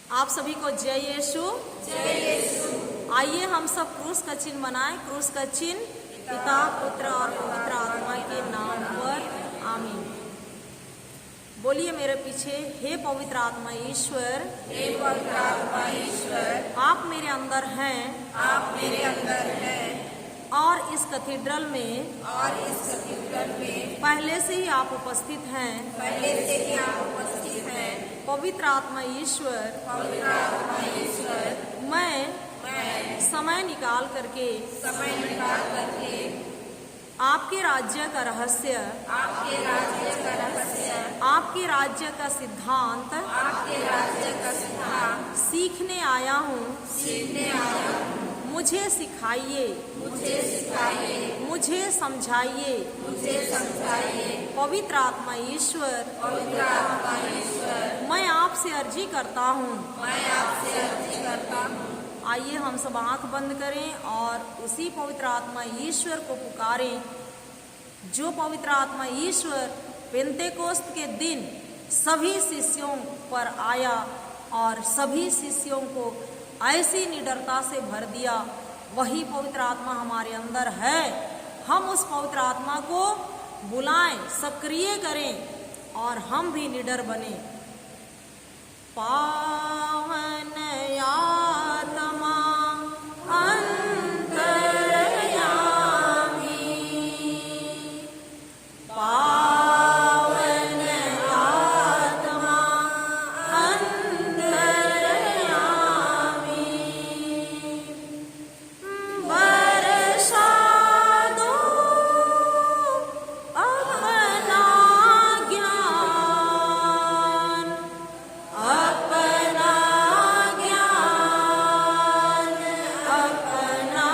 आप सभी को जय यीशु। जय यीशु। आइए हम सब क्रूस का चिन्ह बनाएं। क्रूस का चिन्ह पिता, पुत्र और पवित्र आत्मा के नाम पर आमीन। बोलिए मेरे पीछे, हे पवित्र आत्मा ईश्वर, हे पवित्र आत्मा ईश्वर, आप मेरे अंदर हैं, आप मेरे अंदर हैं और इस कैथेड्रल में पहले से ही आप उपस्थित हैं। पहले से ही आप उपस्थित हैं। पवित्र आत्मा ईश्वर, पवित्र आत्मा ईश्वर, मैं समय निकाल करके आपके राज्य का रहस्य, आपके राज्य का रहस्य, आपके राज्य का सिद्धांत आपके राज्य का सिद्धांत सीखने आया हूँ। सीखने आया हूँ। मुझे सिखाइए, मुझे सिखाइए, मुझे समझाइए। मुझे समझाइए। पवित्र आत्मा ईश्वर, पवित्र आत्मा ईश्वर, मैं आपसे अर्जी करता हूँ। मैं आपसे अर्जी करता हूँ। आइए हम सब आंख बंद करें और उसी पवित्र आत्मा ईश्वर को पुकारें जो पवित्र आत्मा ईश्वर पेंतेकोस्त के दिन सभी शिष्यों पर आया और सभी शिष्यों को ऐसी निडरता से भर दिया। वही पवित्र आत्मा हमारे अंदर है। हम उस पवित्र आत्मा को बुलाएं, सक्रिय करें और हम भी निडर बने। पावन आत्मा अंतर्यामी, पावन आत्मा अंतर्यामी, बरसा दो अपना ज्ञान, अपना ज्ञान, अपना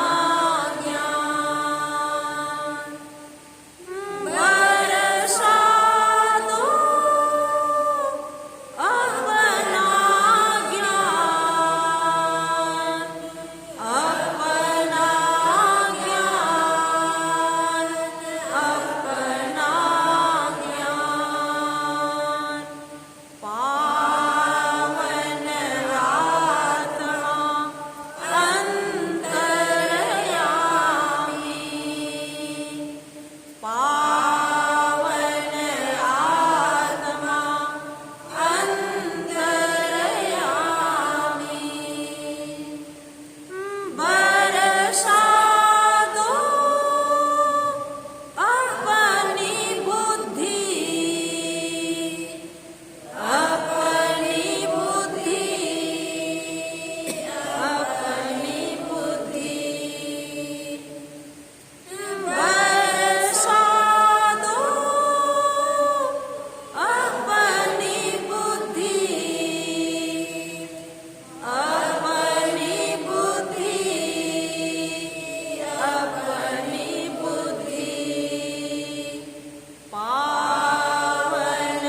ज्ञान, बरसा दो अपना ज्ञान, अपना ज्ञान, अपना ज्ञान। पावन आत्मा अंतर्यामी, पावन आत्मा अंतर्यामी, बरसा दो अपनी बुद्धि, अपनी बुद्धि, अपनी बुद्धि, बरसा दो अपनी बुद्धि, अपनी बुद्धि, अपनी बुद्धि। पावन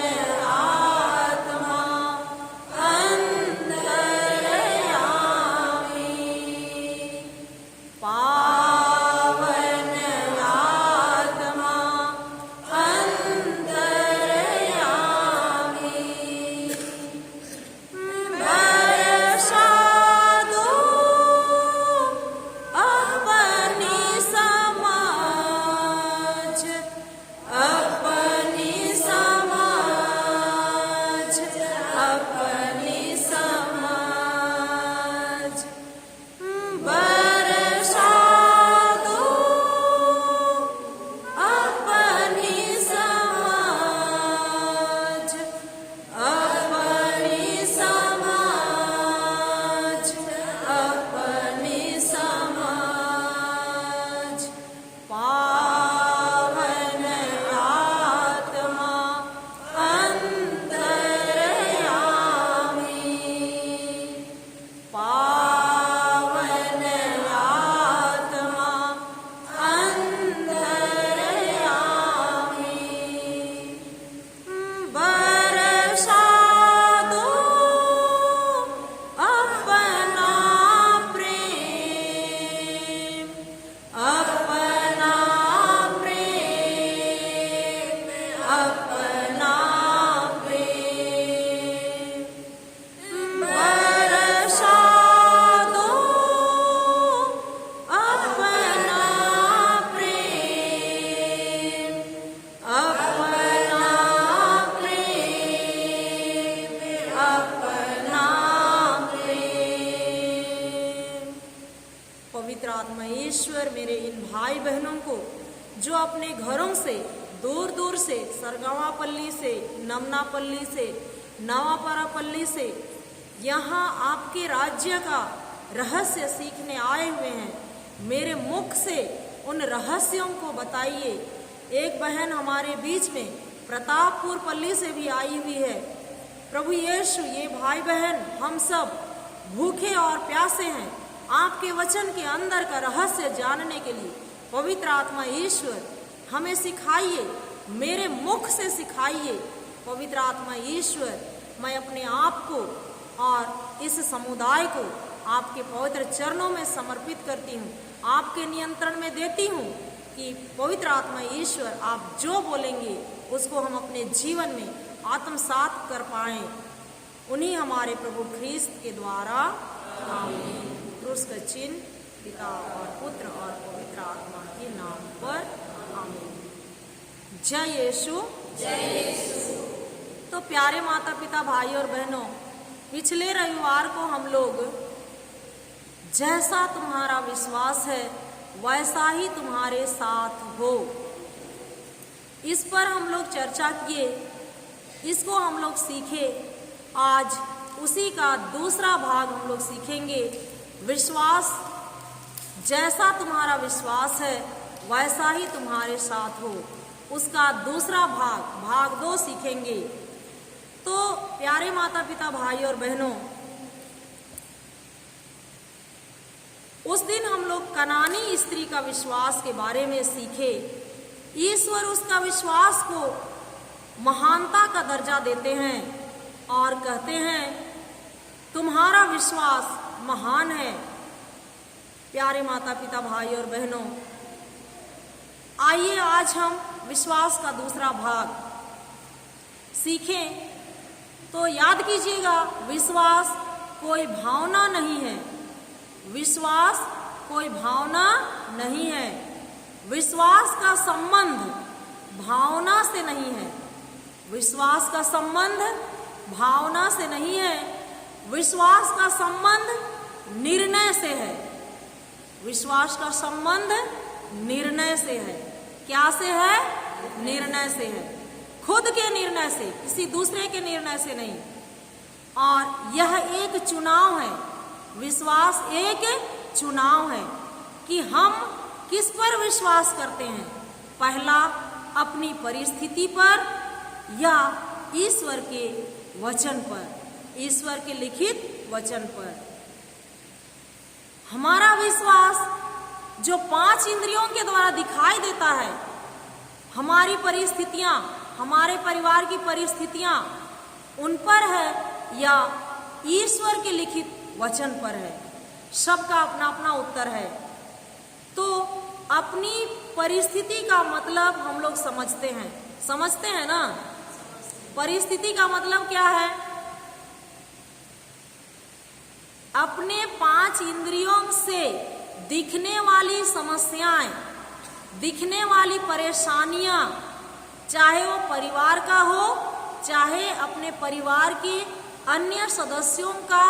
आत्मा अंतर्यामी, पावन आत्मा अंतर्यामी, बरसा दो अपनी समझ, अपनी समझ, अपनी समझ, बरसा दो अपनी समझ, अपनी समझ, अपनी समझ। पावन आत्मा अंतर्यामी, ईश्वर मेरे इन भाई बहनों को जो अपने घरों से दूर दूर से, सरगावापल्ली से, नमनापल्ली से, नवापरापल्ली से यहाँ आपके राज्य का रहस्य सीखने आए हुए हैं, मेरे मुख से उन रहस्यों को बताइए। एक बहन हमारे बीच में प्रतापपुर पल्ली से भी आई हुई है। प्रभु यीशु, ये भाई बहन हम सब भूखे और प्यासे हैं, आपके वचन के अंदर का रहस्य जानने के लिए पवित्र आत्मा ईश्वर हमें सिखाइए, मेरे मुख से सिखाइए। पवित्र आत्मा ईश्वर, मैं अपने आप को और इस समुदाय को आपके पवित्र चरणों में समर्पित करती हूँ, आपके नियंत्रण में देती हूँ कि पवित्र आत्मा ईश्वर आप जो बोलेंगे उसको हम अपने जीवन में आत्मसात कर पाएं। उन्हीं हमारे प्रभु ख्रीस्त के द्वारा आमीन। क्रूस का चिन्ह पिता और पुत्र और पवित्र आत्मा के नाम पर आमीन। जय यीशु, जय यीशु। तो प्यारे माता पिता, भाई और बहनों, पिछले रविवार को हम लोग जैसा तुम्हारा विश्वास है वैसा ही तुम्हारे साथ हो, इस पर हम लोग चर्चा किए, इसको हम लोग सीखे। आज उसी का दूसरा भाग हम लोग सीखेंगे। विश्वास, जैसा तुम्हारा विश्वास है वैसा ही तुम्हारे साथ हो, उसका दूसरा भाग, भाग 2 सीखेंगे। तो प्यारे माता पिता, भाई और बहनों, उस दिन हम लोग कनानी स्त्री का विश्वास के बारे में सीखे। ईश्वर उसका विश्वास को महानता का दर्जा देते हैं और कहते हैं तुम्हारा विश्वास महान है। प्यारे माता पिता, भाई और बहनों, आइए आज हम विश्वास का दूसरा भाग सीखें। तो याद कीजिएगा, विश्वास कोई भावना नहीं है, विश्वास कोई भावना नहीं है। विश्वास का संबंध भावना से नहीं है, विश्वास का संबंध भावना से नहीं है, विश्वास का संबंध निर्णय से है। विश्वास का संबंध निर्णय से है। क्या से है? निर्णय से है। खुद के निर्णय से, किसी दूसरे के निर्णय से नहीं। और यह एक चुनाव है, विश्वास एक चुनाव है कि हम किस पर विश्वास करते हैं। पहला, अपनी परिस्थिति पर या ईश्वर के वचन पर, ईश्वर के लिखित वचन पर। हमारा विश्वास जो 5 इंद्रियों के द्वारा दिखाई देता है, हमारी परिस्थितियां, हमारे परिवार की परिस्थितियां उन पर है या ईश्वर के लिखित वचन पर है। सबका अपना अपना उत्तर है। तो अपनी परिस्थिति का मतलब हम लोग समझते हैं ना। परिस्थिति का मतलब क्या है? अपने 5 इंद्रियों से दिखने वाली समस्याएं, दिखने वाली परेशानियां, चाहे वो परिवार का हो, चाहे अपने परिवार के अन्य सदस्यों का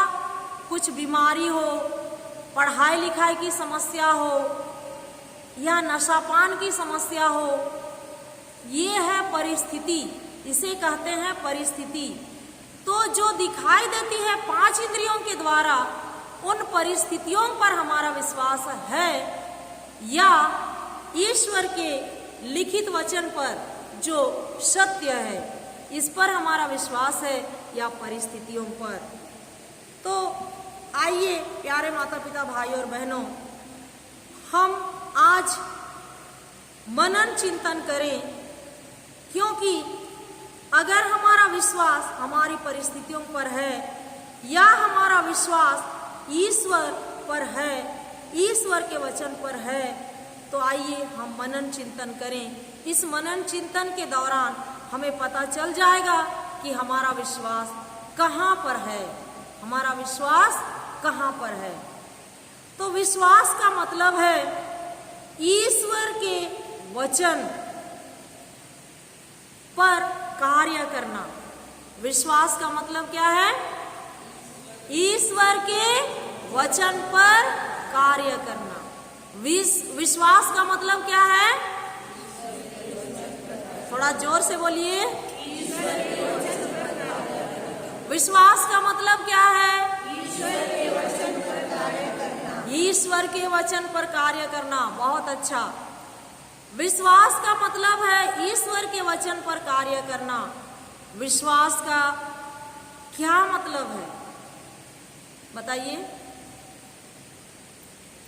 कुछ बीमारी हो, पढ़ाई लिखाई की समस्या हो या नशापान की समस्या हो, ये है परिस्थिति, इसे कहते हैं परिस्थिति। तो जो दिखाई देती है 5 इंद्रियों के द्वारा, उन परिस्थितियों पर हमारा विश्वास है या ईश्वर के लिखित वचन पर जो सत्य है, इस पर हमारा विश्वास है या परिस्थितियों पर। तो आइए प्यारे माता पिता, भाई और बहनों, हम आज मनन चिंतन करें, क्योंकि अगर हमारा विश्वास हमारी परिस्थितियों पर है या हमारा विश्वास ईश्वर पर है, ईश्वर के वचन पर है, तो आइए हम मनन चिंतन करें। इस मनन चिंतन के दौरान हमें पता चल जाएगा कि हमारा विश्वास कहाँ पर है, हमारा विश्वास कहाँ पर है। तो विश्वास का मतलब है ईश्वर के वचन पर कार्य करना। विश्वास का मतलब क्या है? ईश्वर के वचन पर कार्य करना। विश्वास का मतलब क्या है? थोड़ा जोर से बोलिए। विश्वास का मतलब क्या है? ईश्वर के वचन पर कार्य करना। बहुत अच्छा। विश्वास का मतलब है ईश्वर के वचन पर कार्य करना। विश्वास का क्या मतलब है बताइए?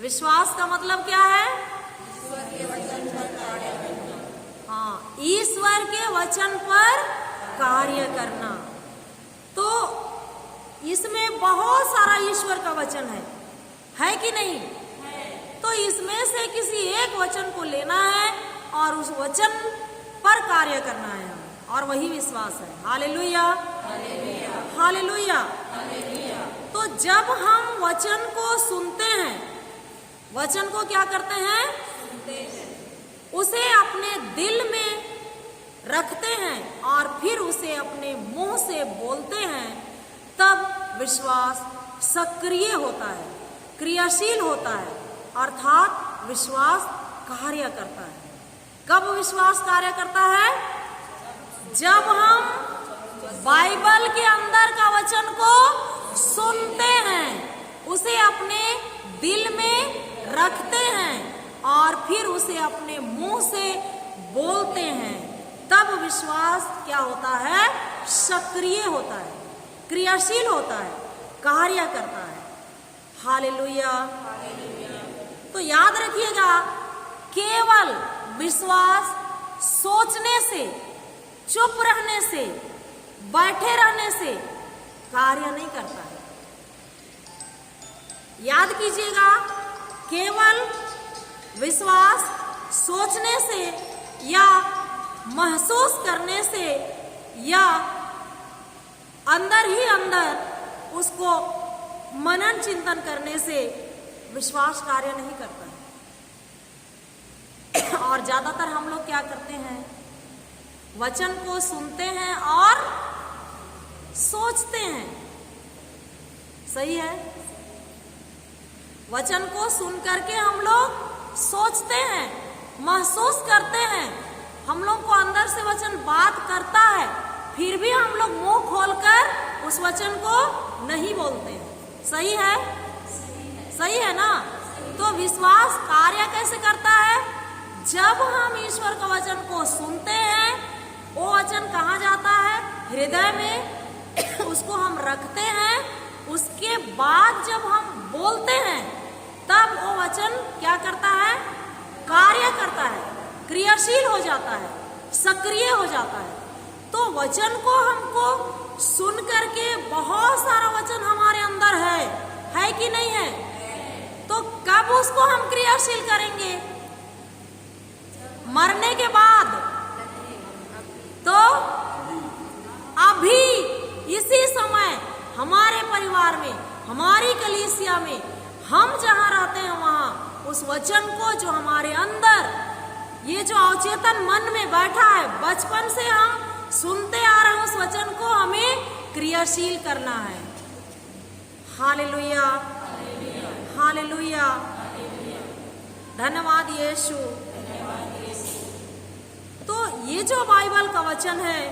विश्वास का मतलब क्या है? हाँ, ईश्वर के वचन पर कार्य करना। तो इसमें बहुत सारा ईश्वर का वचन है कि नहीं? तो इसमें से किसी एक वचन को लेना है और उस वचन पर कार्य करना है हमें, और वही विश्वास है। Hallelujah, hallelujah. तो जब हम वचन को सुनते हैं, वचन को क्या करते हैं? उसे अपने दिल में रखते हैं और फिर उसे अपने मुंह से बोलते हैं, तब विश्वास सक्रिय होता है, क्रियाशील होता है, अर्थात विश्वास कार्य करता है। कब विश्वास कार्य करता है? जब हम बाइबल के अंदर का वचन को सुनते हैं, उसे अपने दिल में रखते हैं और फिर उसे अपने मुंह से बोलते हैं, तब विश्वास क्या होता है? सक्रिय होता है, क्रियाशील होता है, कार्य करता है। हालेलुया। तो याद रखिएगा, केवल विश्वास सोचने से, चुप रहने से, बैठे रहने से कार्य नहीं करता है। याद कीजिएगा, केवल विश्वास सोचने से या महसूस करने से या अंदर ही अंदर उसको मनन चिंतन करने से विश्वास कार्य नहीं करता है। और ज्यादातर हम लोग क्या करते हैं? वचन को सुनते हैं और सोचते हैं। सही है? वचन को सुन करके हम लोग सोचते हैं, महसूस करते हैं। हम लोग को अंदर से वचन बात करता है, फिर भी हम लोग मुंह खोलकर उस वचन को नहीं बोलते हैं। सही है? सही है ना? तो विश्वास कार्य कैसे करता है? जब हम ईश्वर का वचन को सुनते हैं, वो वचन कहाँ जाता है? हृदय में उसको हम रखते हैं। उसके बाद जब हम बोलते हैं, तब वो वचन क्या करता है? कार्य करता है, क्रियाशील हो जाता है, सक्रिय हो जाता है। तो वचन को हमको सुन करके बहुत सारा वचन हमारे अंदर है कि नहीं है? तो कब उसको हम क्रियाशील करेंगे? मरने के बाद। तो अभी इसी समय हमारे परिवार में, हमारी कलीसिया में, हम जहां रहते हैं वहां उस वचन को जो हमारे अंदर, ये जो अवचेतन मन में बैठा है, बचपन से हम सुनते आ रहे हैं, उस वचन को हमें क्रियाशील करना है। Hallelujah, hallelujah. धन्यवाद यीशु। तो ये जो बाइबल का वचन है,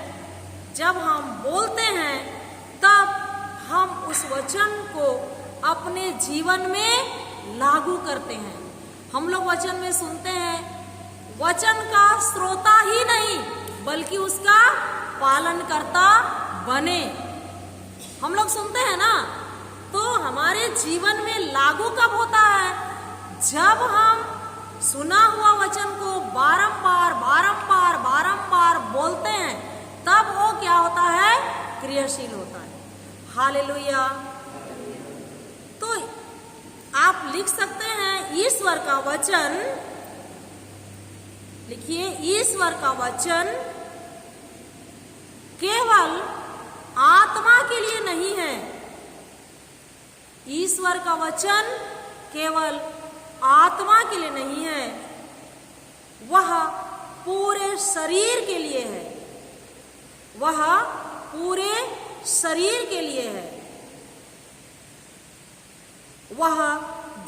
जब हम बोलते हैं, तब हम उस वचन को अपने जीवन में लागू करते हैं। हम लोग वचन में सुनते हैं, वचन का श्रोता ही नहीं बल्कि उसका पालन करता बने। हम लोग सुनते हैं ना, तो हमारे जीवन में लागू कब होता है? जब हम सुना हुआ वचन को बारंबार बारंबार बारंबार बोलते हैं, तब वो क्या होता है? क्रियाशील होता है। हालेलुया। तो आप लिख सकते हैं, ईश्वर का वचन, लिखिए, ईश्वर का वचन केवल आत्मा के लिए नहीं है। ईश्वर का वचन केवल आत्मा के लिए नहीं है, वह पूरे शरीर के लिए है। वह पूरे शरीर के लिए है। वह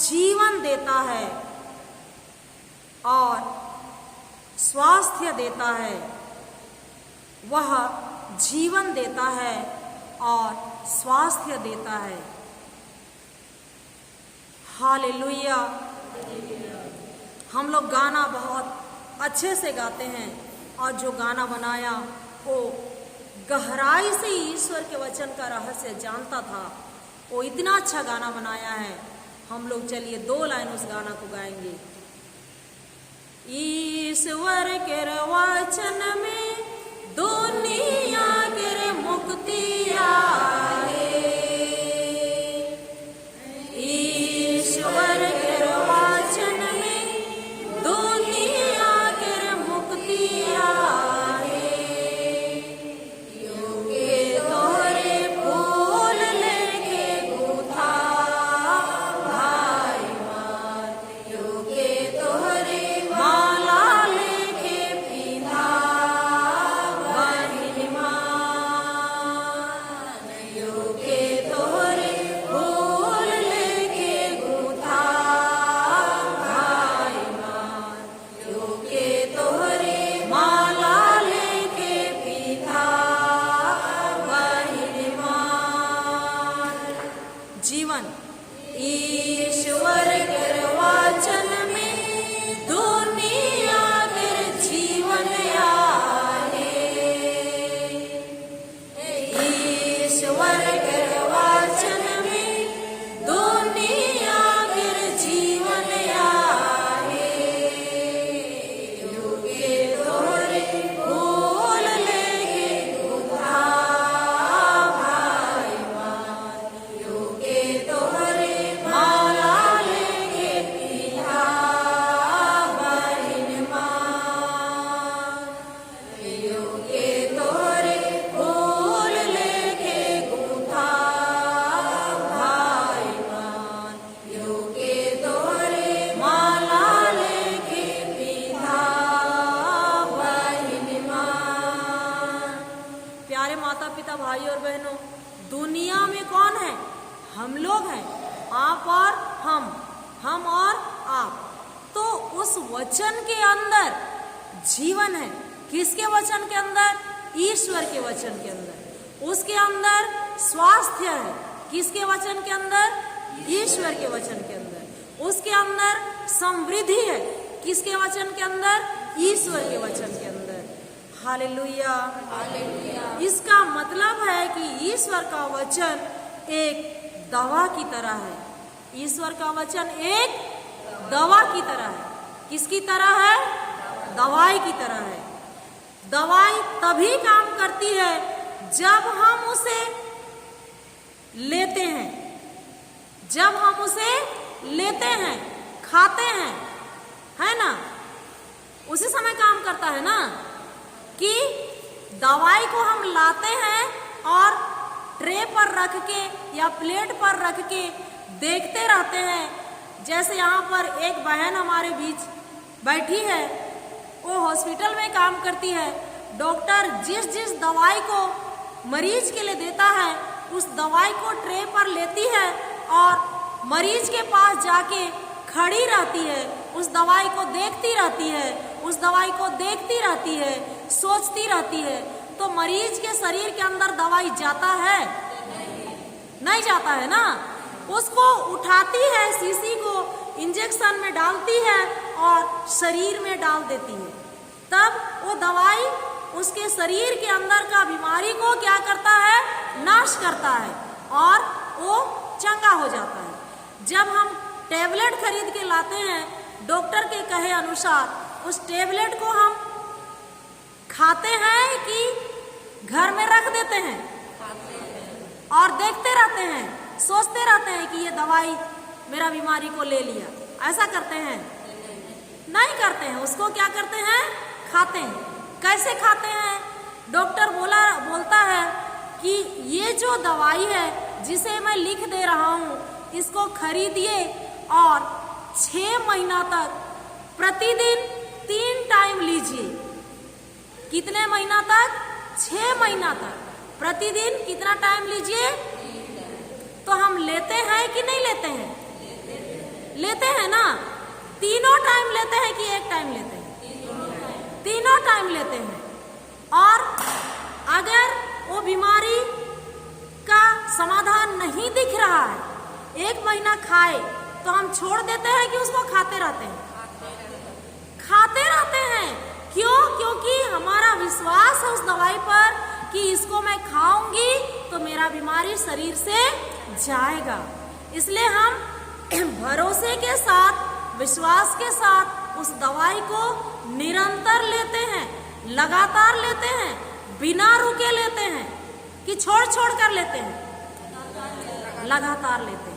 जीवन देता है, और स्वास्थ्य देता है, वह जीवन देता है और स्वास्थ्य देता है। हालेलुया। हम लोग गाना बहुत अच्छे से गाते हैं और जो गाना बनाया वो गहराई से ईश्वर के वचन का रहस्य जानता था, वो इतना अच्छा गाना बनाया है। हम लोग चलिए 2 लाइन उस गाना को गाएंगे। ईश्वर के वचन में दुनिया के मुक्ति आए, ईश्वर के वचन में दुनिया के मुक्ति आए। योगे तोरे फूल लेके गुथा भाई मार, योगे तोरे माला लेके पीधा बहिन मान, योगे तोरे फूल लेके गुथा भाई मान, योगे तोरे माला लेके पीधा बहिन मान। जीवन ईश्वर के वचन में दुनिया के जीवन आए, ईश्वर के वचन में दुनिया के जीवन आए। योगे तोरे फूल लेके गुथा भाई मान, योगे तोरे माला लेके पीधा बहिन मान, योगे तोरे फूल लेके गुथा भाई मान, योगे तोरे माला लेके पीधा बहिन मान। प्यारे माता पिता भाई और बहनों, दुनिया में कौन है? हम लोग हैं, आप और हम और आप। तो उस वचन के अंदर जीवन है। किसके वचन के अंदर? ईश्वर के वचन के अंदर। उसके अंदर स्वास्थ्य है। किसके वचन के अंदर? ईश्वर के वचन के अंदर। उसके अंदर समृद्धि है। किसके वचन के अंदर? ईश्वर के वचन के अंदर। हालेलुया। इसका मतलब है कि ईश्वर का वचन एक दवा की तरह है। ईश्वर का वचन एक दवा की तरह है। किसकी तरह है? दवाई की तरह है। दवाई तभी काम करती है जब हम उसे लेते हैं, जब हम उसे लेते हैं, खाते हैं, है ना? उसी समय काम करता है ना। कि दवाई को हम लाते हैं और ट्रे पर रख के या प्लेट पर रख के देखते रहते हैं। जैसे यहाँ पर एक बहन हमारे बीच बैठी है, वो हॉस्पिटल में काम करती है। डॉक्टर जिस दवाई को मरीज के लिए देता है, उस दवाई को ट्रे पर लेती है और मरीज के पास जाके खड़ी रहती है, उस दवाई को देखती रहती है, उस दवाई को देखती रहती है, सोचती रहती है। तो मरीज के शरीर के अंदर दवाई जाता है? नहीं जाता है ना। उसको उठाती है, शीशी को इंजेक्शन में डालती है और शरीर में डाल देती है। तब वो दवाई उसके शरीर के अंदर का बीमारी को क्या करता है? नाश करता है और वो चंगा हो जाता है। जब हम टेबलेट खरीद के लाते हैं डॉक्टर के कहे अनुसार, उस टेबलेट को हम खाते हैं कि घर में रख देते हैं और देखते रहते हैं, सोचते रहते हैं कि ये दवाई मेरा बीमारी को ले लिया? ऐसा करते हैं? नहीं करते हैं। उसको क्या करते हैं? खाते हैं। कैसे खाते हैं? डॉक्टर बोलता है कि ये जो दवाई है जिसे मैं लिख दे रहा हूँ, इसको खरीदिए और 6 महीना तक प्रतिदिन 3 टाइम लीजिए। कितने महीना तक? 6 महीना तक प्रतिदिन कितना टाइम लीजिए? तो हम लेते हैं कि नहीं लेते हैं? लेते हैं ना। तीनों टाइम लेते हैं कि एक टाइम लेते हैं? तीनों टाइम लेते हैं। और अगर वो बीमारी का समाधान नहीं दिख रहा है, 1 महीना खाए तो हम छोड़ देते हैं कि उसको खाते रहते हैं? खाते रहते हैं। क्यों? क्योंकि हमारा विश्वास है उस दवाई पर कि इसको मैं खाऊंगी तो मेरा बीमारी शरीर से जाएगा। इसलिए हम भरोसे के साथ, विश्वास के साथ उस दवाई को निरंतर लेते हैं, लगातार लेते हैं, बिना रुके लेते हैं कि छोड़ छोड़ कर लेते हैं? लगातार लेते हैं।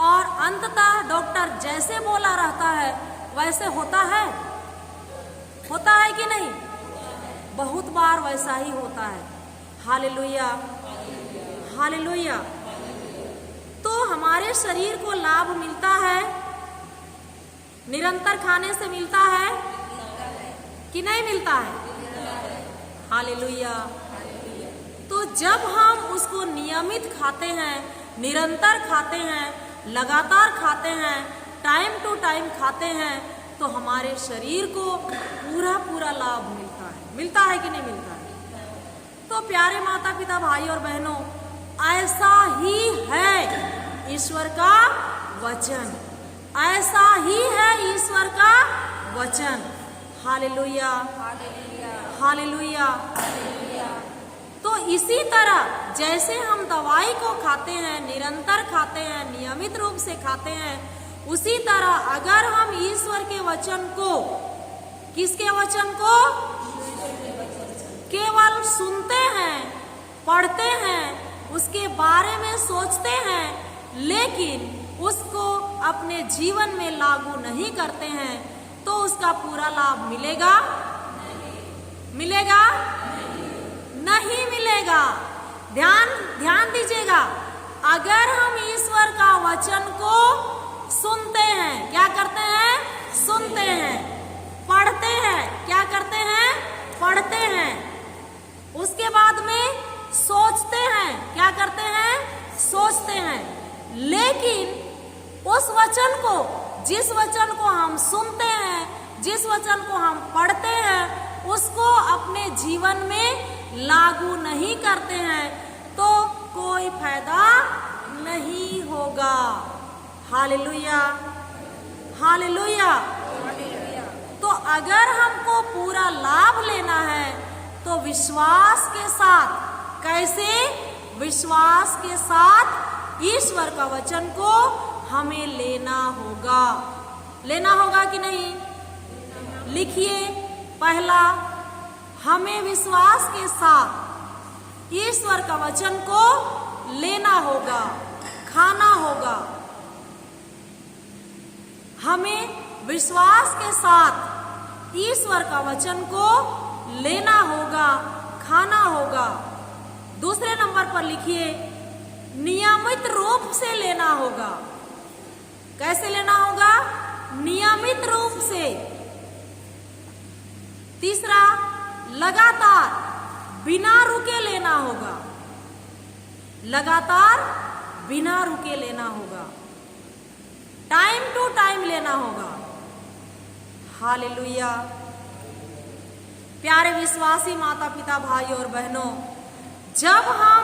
और अंततः डॉक्टर जैसे बोला रहता है वैसे होता है? होता है कि नहीं? बहुत बार वैसा ही होता है। Hallelujah, hallelujah. तो हमारे शरीर को लाभ मिलता है, निरंतर खाने से मिलता है कि नहीं मिलता है? हालेलुया। तो जब हम उसको नियमित खाते हैं, निरंतर खाते हैं, लगातार खाते हैं, टाइम टू टाइम खाते हैं, तो हमारे शरीर को पूरा पूरा लाभ मिलता है। मिलता है कि नहीं मिलता है? तो प्यारे माता पिता, भाई और बहनों, ऐसा ही है ईश्वर का वचन, ऐसा ही है ईश्वर का वचन। Hallelujah, hallelujah. तो इसी तरह जैसे हम दवाई को खाते हैं, निरंतर खाते हैं, नियमित रूप से खाते हैं, उसी तरह अगर हम ईश्वर के वचन को, किसके वचन को? केवल सुनते हैं, पढ़ते हैं, उसके बारे में सोचते हैं, लेकिन उसको अपने जीवन में लागू नहीं करते हैं, तो उसका पूरा लाभ मिलेगा? मिलेगा? नहीं मिलेगा। ध्यान दीजिएगा। अगर हम ईश्वर का वचन को सुनते हैं, क्या करते हैं? सुनते हैं। पढ़ते हैं, क्या करते हैं? पढ़ते हैं। उसके बाद में सोचते हैं, क्या करते हैं? सोचते हैं। लेकिन उस वचन को, जिस वचन को हम सुनते हैं, जिस वचन को हम पढ़ते हैं, उसको अपने जीवन में लागू नहीं करते हैं, तो कोई फायदा नहीं होगा। Hallelujah, hallelujah. तो अगर हमको पूरा लाभ लेना है तो विश्वास के साथ, कैसे? विश्वास के साथ ईश्वर का वचन को हमें लेना होगा। लेना होगा कि नहीं? लिखिए, पहला, हमें विश्वास के साथ ईश्वर का वचन को लेना होगा, खाना होगा। हमें विश्वास के साथ ईश्वर का वचन को लेना होगा, खाना होगा। दूसरे नंबर पर लिखिए, नियमित रूप से लेना होगा। कैसे लेना होगा? नियमित रूप से। तीसरा, लगातार बिना रुके लेना होगा। लगातार बिना रुके लेना होगा। टाइम टू टाइम लेना होगा। हालेलुया। प्यारे विश्वासी माता पिता, भाई और बहनों, जब हम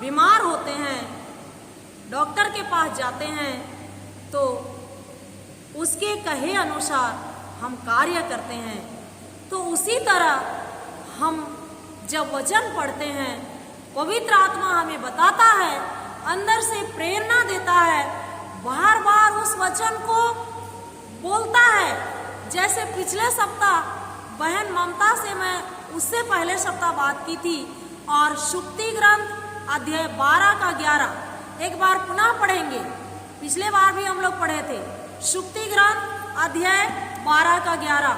बीमार होते हैं, डॉक्टर के पास जाते हैं, तो उसके कहे अनुसार हम कार्य करते हैं। तो उसी तरह हम जब वचन पढ़ते हैं, पवित्र आत्मा हमें बताता है, अंदर से प्रेरणा देता है, बार बार उस वचन को बोलता है। जैसे पिछले सप्ताह बहन ममता से मैं उससे पहले सप्ताह बात की थी, और शुक्ति ग्रंथ अध्याय 12 का 11 एक बार पुनः पढ़ेंगे। पिछले बार भी हम लोग पढ़े थे शुक्ति ग्रंथ अध्याय 12 का 11।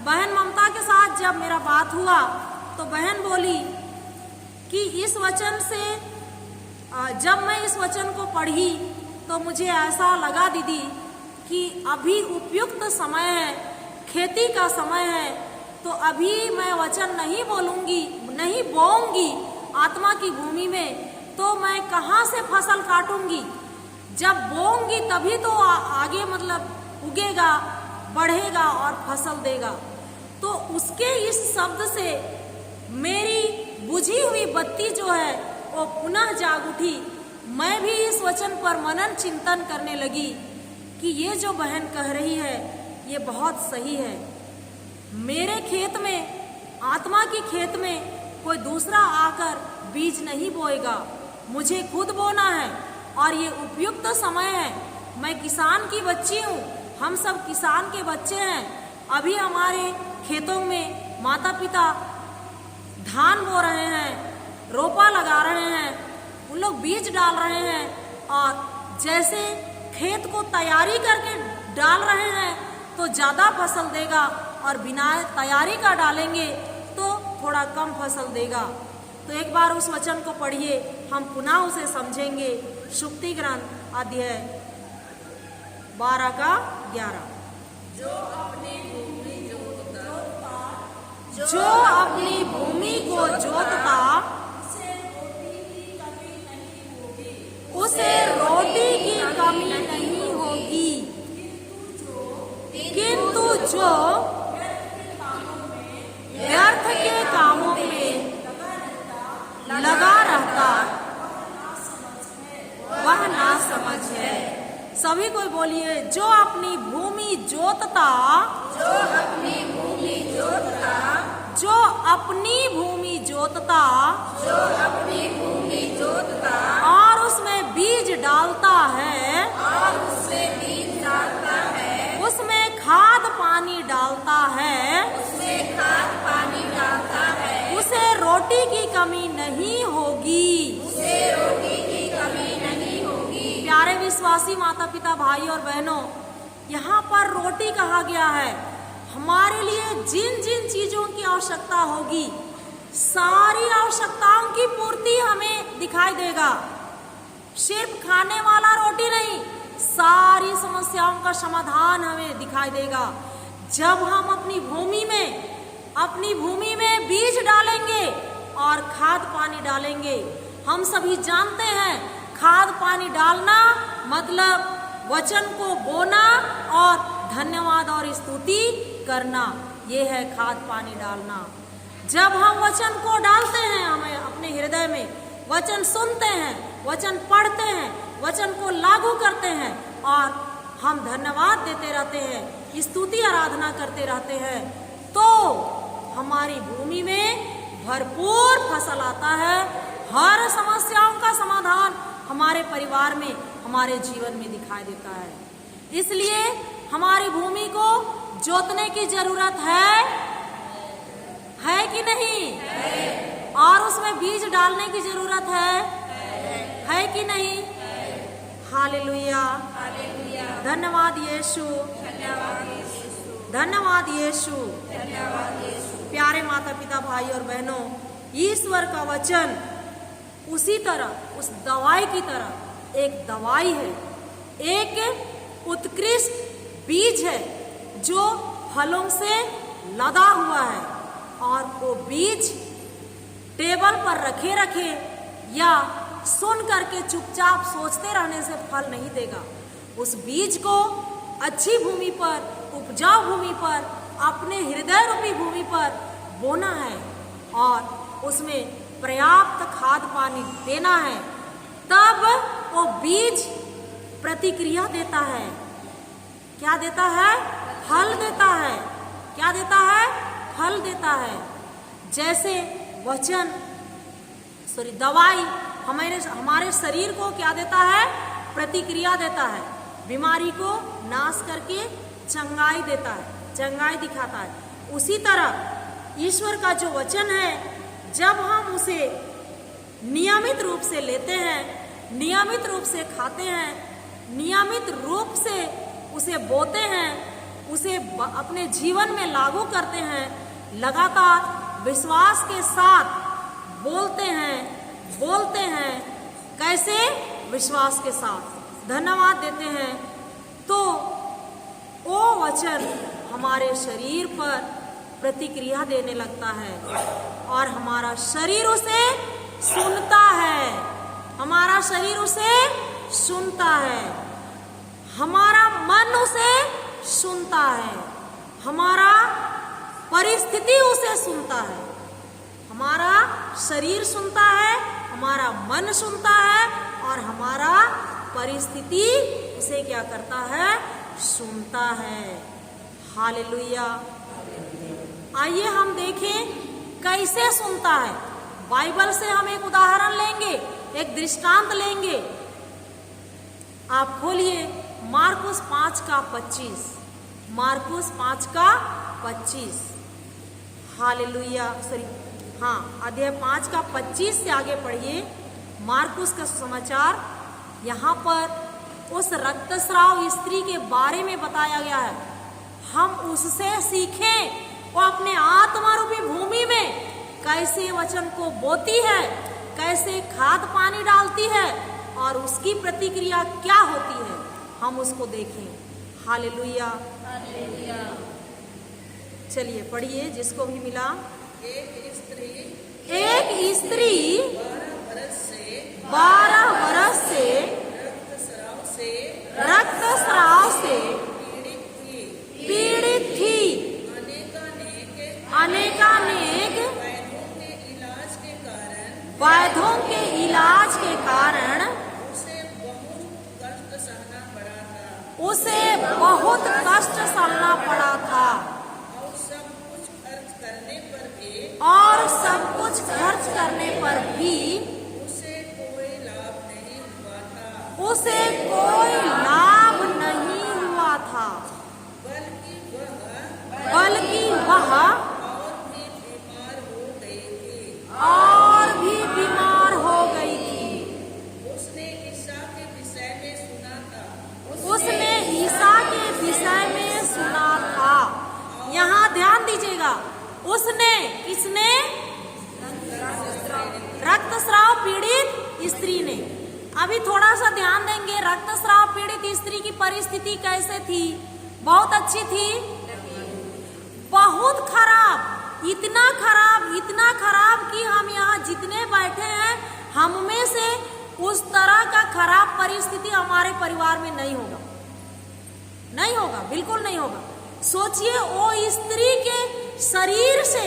बहन ममता के साथ जब मेरा बात हुआ तो बहन बोली कि इस वचन से, जब मैं इस वचन को पढ़ी तो मुझे ऐसा लगा दीदी कि अभी उपयुक्त समय है, खेती का समय है, तो अभी मैं वचन नहीं बोलूंगी, नहीं बोऊंगी आत्मा की भूमि में, तो मैं कहाँ से फसल काटूंगी? जब बोऊंगी तभी तो आगे मतलब उगेगा, बढ़ेगा और फसल देगा। तो उसके इस शब्द से मेरी बुझी हुई बत्ती जो है वो पुनः जाग उठी। मैं भी इस वचन पर मनन चिंतन करने लगी कि ये जो बहन कह रही है ये बहुत सही है। मेरे खेत में, आत्मा की खेत में कोई दूसरा आकर बीज नहीं बोएगा, मुझे खुद बोना है और ये उपयुक्त समय है। मैं किसान की बच्ची हूँ, हम सब किसान के बच्चे हैं। अभी हमारे खेतों में माता पिता धान बो रहे हैं, रोपा लगा रहे हैं, उन लोग बीज डाल रहे हैं और जैसे खेत को तैयारी करके डाल रहे हैं तो ज़्यादा फसल देगा और बिना तैयारी का डालेंगे तो थोड़ा कम फसल देगा। तो एक बार उस वचन को पढ़िए, हम पुनः उसे समझेंगे। शुक्ति ग्रंथ अध्याय 12 का 11। जो अपनी भूमि जोतता, जो अपनी भूमि को जोतता उसे रोटी की कमी नहीं होगी, किंतु जो व्यर्थ के कामों में लगा रहता वह नासमझ है। सभी कोई बोलिए, जो अपनी भूमि जोतता, जो अपनी भूमि जोतता, जो अपनी भूमि जोतता, जो अपनी भूमि जोतता और उसमें बीज डालता है, और उसमें बीज डालता है, उसमें खाद पानी डालता है, उसमें खाद पानी डालता है, उसे रोटी की कमी नहीं होगी। उसे रोटी की कमी नहीं होगी। प्यारे विश्वासी माता पिता भाई और बहनों, यहाँ पर रोटी कहा गया है। हमारे लिए जिन जिन चीजों की आवश्यकता होगी, सारी आवश्यकताओं की पूर्ति हमें दिखाई देगा। सिर्फ खाने वाला रोटी नहीं, सारी समस्याओं का समाधान हमें दिखाई देगा। जब हम अपनी भूमि में बीज डालेंगे और खाद पानी डालेंगे। हम सभी जानते हैं खाद पानी डालना मतलब वचन को बोना और धन्यवाद और स्तुति करना, ये है खाद पानी डालना। जब हम वचन को डालते हैं, हमें अपने हृदय में वचन सुनते हैं, वचन पढ़ते हैं, वचन को लागू करते हैं और हम धन्यवाद देते रहते हैं, स्तुति आराधना करते रहते हैं, तो हमारी भूमि में भरपूर फसल आता है। हर समस्याओं का समाधान हमारे परिवार में, हमारे जीवन में दिखाई देता है। इसलिए हमारी भूमि को जोतने की जरूरत है कि नहीं? है। और उसमें बीज डालने की जरूरत है कि नहीं? हालेलुया, धन्यवाद यीशु, धन्यवाद यीशु। प्यारे माता पिता भाई और बहनों, ईश्वर का वचन उसी तरह, उस दवाई की तरह एक दवाई है, एक उत्कृष्ट बीज है जो फलों से लदा हुआ है। और वो बीज टेबल पर रखे या सुन करके चुपचाप सोचते रहने से फल नहीं देगा। उस बीज को अच्छी भूमि पर, उपजाऊ भूमि पर, अपने हृदय रूपी भूमि पर बोना है और उसमें पर्याप्त खाद पानी देना है, तब वो बीज प्रतिक्रिया देता है। क्या देता है? फल देता है। क्या देता है? फल देता है। जैसे वचन दवाई हमारे शरीर को क्या देता है? प्रतिक्रिया देता है। बीमारी को नाश करके चंगाई देता है, चंगाई दिखाता है। उसी तरह ईश्वर का जो वचन है, जब हम उसे नियमित रूप से लेते हैं, नियमित रूप से खाते हैं, नियमित रूप से उसे बोते हैं, उसे अपने जीवन में लागू करते हैं, लगातार विश्वास के साथ बोलते हैं। कैसे? विश्वास के साथ धन्यवाद देते हैं, तो वो वचन हमारे शरीर पर प्रतिक्रिया देने लगता है और हमारा शरीर उसे सुनता है। हमारा शरीर उसे सुनता है, हमारा मन उसे सुनता है, हमारा परिस्थिति उसे सुनता है, हमारा शरीर सुनता है, हमारा मन सुनता है और हमारा परिस्थिति उसे क्या करता है? सुनता है। हालेलुया। आइए हम देखें कैसे सुनता है। बाइबल से हम एक उदाहरण लेंगे, एक दृष्टांत लेंगे। आप खोलिए मार्कुस 5:25। मार्कुस 5:25। हालेलुया। अध्याय 5:25 से आगे पढ़िए। मार्कुस का समाचार, यहाँ पर उस रक्तस्राव स्त्री के बारे में बताया गया है। हम उससे सीखें वो अपने आत्मा रूपी भूमि में कैसे वचन को बोती है, कैसे खाद पानी डालती है और उसकी प्रतिक्रिया क्या होती है, हम उसको देखें। हालेलुया। चलिए पढ़िए, जिसको भी मिला। एक स्त्री 12 वर्ष से रक्तस्राव से पीड़ित थी। अनेकानेक वैद्यों के इलाज के कारण उसे बहुत कष्ट सहना पड़ा था और सब कुछ खर्च करने पर भी उसे कोई लाभ नहीं हुआ था, बल्कि वह और भी बीमार हो गई थी। उसने ईसा के विषय में सुना था। यहाँ ध्यान दीजिएगा, उसने, किसने? रक्तस्राव पीड़ित स्त्री ने। अभी थोड़ा सा ध्यान देंगे, रक्तस्राव पीड़ित स्त्री की परिस्थिति कैसे थी? बहुत अच्छी थी? बहुत खराब, इतना खराब कि हम यहाँ जितने बैठे हैं, हम में से उस तरह का खराब परिस्थिति हमारे परिवार में नहीं होगा, नहीं होगा, बिल्कुल नहीं होगा। सोचिए, वो स्त्री के शरीर से